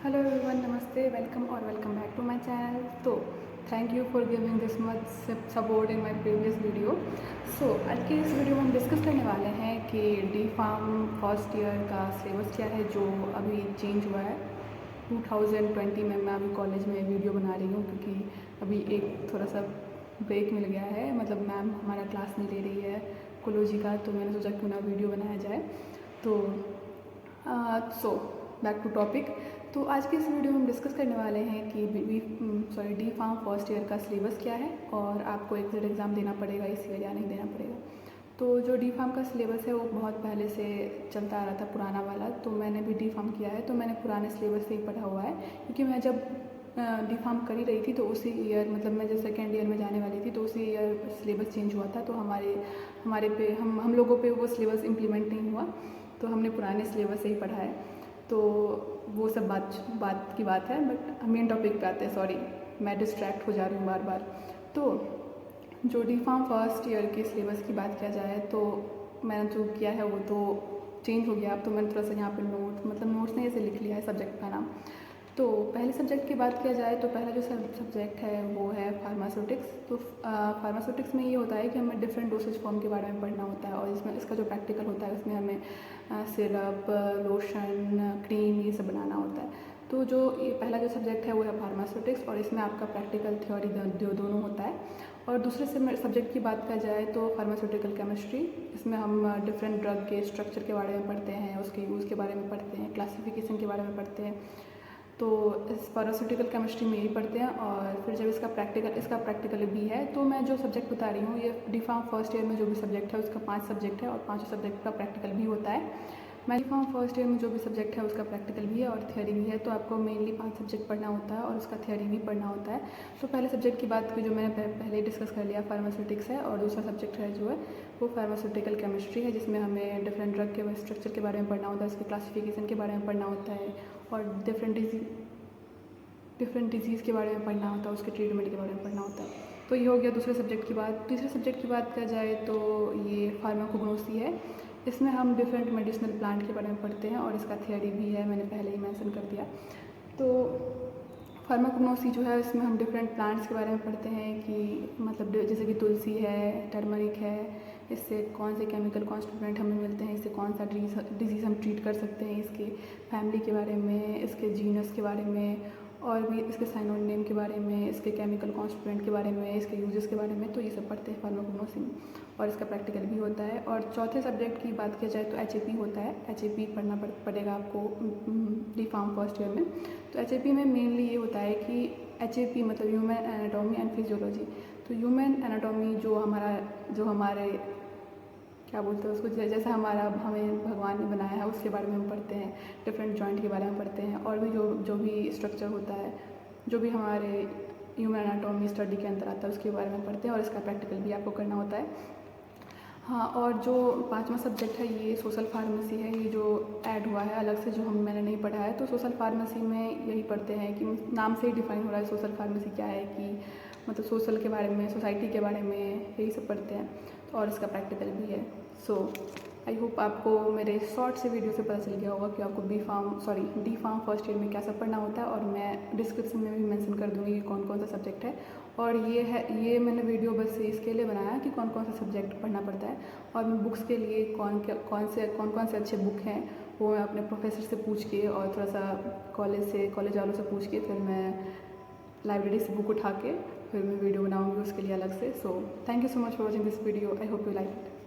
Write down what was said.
Hello everyone, नमस्ते, welcome और welcome back to my channel. तो thank you for giving this much support in my previous video. आज की इस video में हम डिस्कस करने वाले हैं कि डी फार्म फर्स्ट ईयर का सिलेबस क्या है जो अभी चेंज हुआ है 2020 में। मैं अभी कॉलेज में वीडियो बना रही हूँ क्योंकि अभी एक थोड़ा सा ब्रेक मिल गया है, मतलब मैम हमारा क्लास नहीं ले रही है कोलोजी का, तो मैंने सोचा क्यों ना वीडियो बनाया जाए। तो बैक टू टॉपिक। तो आज के इस वीडियो में हम डिस्कस करने वाले हैं कि डी फार्म फर्स्ट ईयर का सिलेबस क्या है और आपको एग्जिट एग्ज़ाम देना पड़ेगा इस ईयर या नहीं देना पड़ेगा। तो जो डी फार्म का सिलेबस है वो बहुत पहले से चलता आ रहा था, पुराना वाला। तो मैंने भी डी फार्म किया है, तो मैंने पुराने सिलेबस से ही पढ़ा हुआ है क्योंकि मैं जब डी फार्म कर ही रही थी तो उसी ईयर, मतलब मैं जब सेकेंड ईयर में जाने वाली थी तो उसी ईयर सिलेबस चेंज हुआ था। तो हमारे पे हम लोगों पे वो सिलेबस इम्प्लीमेंट नहीं हुआ, तो हमने पुराने सिलेबस से ही पढ़ा है। तो वो सब बात की बात है, बट मेन टॉपिक पे आते हैं। सॉरी, मैं डिस्ट्रैक्ट हो जा रही हूँ बार बार। तो जो डी फार्म फर्स्ट ईयर के सिलेबस की बात किया जाए तो मैंने जो किया है वो तो चेंज हो गया। अब तो मैंने थोड़ा सा यहाँ पे नोट्स ने ऐसे लिख लिया है सब्जेक्ट का नाम। तो पहले सब्जेक्ट की बात किया जाए तो पहला जो सब्जेक्ट है वो है फार्मास्यूटिक्स। तो फार्मास्यूटिक्स में ये होता है कि हमें डिफरेंट डोसेज फॉर्म के बारे में पढ़ना होता है, और इसमें इसका जो प्रैक्टिकल होता है उसमें हमें सिरप, लोशन, क्रीम ये सब बनाना होता है। तो जो ये पहला जो सब्जेक्ट है वो है फार्मास्यूटिक्स, और इसमें आपका प्रैक्टिकल थ्योरी दोनों होता है। और दूसरे सब्जेक्ट की बात किया जाए तो फार्मास्यूटिकल केमिस्ट्री। इसमें हम डिफरेंट ड्रग के स्ट्रक्चर के बारे में पढ़ते हैं, उसके यूज़ के बारे में पढ़ते हैं, क्लासिफिकेशन के बारे में पढ़ते हैं। तो इस फार्मास्यूटिकल केमिस्ट्री में यही पढ़ते हैं। और फिर जब इसका प्रैक्टिकल भी है, तो मैं जो सब्जेक्ट बता रही हूँ ये डी फार्म फर्स्ट ईयर में जो भी सब्जेक्ट है उसका 5 सब्जेक्ट है और 5 सब्जेक्ट का प्रैक्टिकल भी होता है। मैं डी फार्म फर्स्ट ईयर में जो भी सब्जेक्ट है उसका प्रैक्टिकल भी है और थियरी भी है। तो आपको मेनली 5 सब्जेक्ट पढ़ना होता है और उसका थियरी भी पढ़ना होता है। तो पहले सब्जेक्ट की बात की जो मैंने पहले डिस्कस कर लिया, फार्मास्यूटिक्स है। और दूसरा सब्जेक्ट है जो है वो फार्मास्यूटिकल केमिस्ट्री है, जिसमें हमें डिफरेंट ड्रग के स्ट्रक्चर के बारे में पढ़ना होता है, उसके क्लासिफिकेशन के बारे में पढ़ना होता है, और डिफरेंट डिजीज़ के बारे में पढ़ना होता है, उसके ट्रीटमेंट के बारे में पढ़ना होता है। तो ये हो गया दूसरे सब्जेक्ट की बात। तीसरे सब्जेक्ट की बात किया जाए तो ये फार्माकोग्नोसी है। इसमें हम डिफरेंट मेडिसिनल प्लांट के बारे में पढ़ते हैं और इसका थियरी भी है, मैंने पहले ही मेंशन कर दिया। तो फार्माकोग्नोसी जो है इसमें हम डिफरेंट प्लांट्स के बारे में पढ़ते हैं कि मतलब जैसे कि तुलसी है, टर्मरिक है, इससे कौन से केमिकल कॉन्स्टिट्यूएंट हमें मिलते हैं, इससे कौन सा डिजीज़ हम ट्रीट कर सकते हैं, इसके फैमिली के बारे में, इसके जीनस के बारे में, और भी इसके साइनोनिम के बारे में, इसके केमिकल कॉन्स्टिट्यूएंट के बारे में, इसके यूजेस के बारे में। तो ये सब पढ़ते हैं फार्माकोग्नोसी में, और इसका प्रैक्टिकल भी होता है। और चौथे सब्जेक्ट की बात किया जाए तो HAP होता है। HAP पढ़ना पड़ेगा आपको डी फार्म फर्स्ट ईयर में। तो HAP में मेनली ये होता है कि HAP मतलब ह्यूमन एनाटॉमी एंड फिजियोलॉजी। तो ह्यूमन एनाटॉमी जो हमारे क्या बोलते हैं उसको, जैसा हमें भगवान ने बनाया है उसके बारे में हम पढ़ते हैं, डिफरेंट जॉइंट के बारे में पढ़ते हैं, और भी जो भी स्ट्रक्चर होता है, जो भी हमारे ह्यूमन एनाटॉमी स्टडी के अंदर आता है उसके बारे में पढ़ते हैं, और इसका प्रैक्टिकल भी आपको करना होता है। हाँ, और जो 5वां सब्जेक्ट है ये सोशल फार्मेसी है। ये जो ऐड हुआ है अलग से, जो मैंने नहीं पढ़ा है। तो सोशल फार्मेसी में यही पढ़ते हैं कि नाम से ही डिफाइन हो रहा है सोशल फार्मेसी क्या है, कि मतलब सोशल के बारे में, सोसाइटी के बारे में, यही सब पढ़ते हैं। और इसका प्रैक्टिकल भी है। आई होप आपको मेरे शॉर्ट से वीडियो से पता चल गया होगा कि आपको डी फार्म फर्स्ट ईयर में क्या सब पढ़ना होता है। और मैं डिस्क्रिप्शन में भी मेंशन कर दूँगी कि कौन कौन सा सब्जेक्ट है। और ये मैंने वीडियो बस इसके लिए बनाया कि कौन कौन सा सब्जेक्ट पढ़ना पड़ता है। और मैं बुक्स के लिए कौन से अच्छे बुक हैं वो मैं अपने प्रोफेसर से पूछ के, और थोड़ा सा कॉलेज वालों से पूछ के, फिर मैं लाइब्रेरी से बुक उठा के फिर मैं वीडियो बनाऊँगी उसके लिए अलग से। Thank you so much for watching this video. I hope you like it.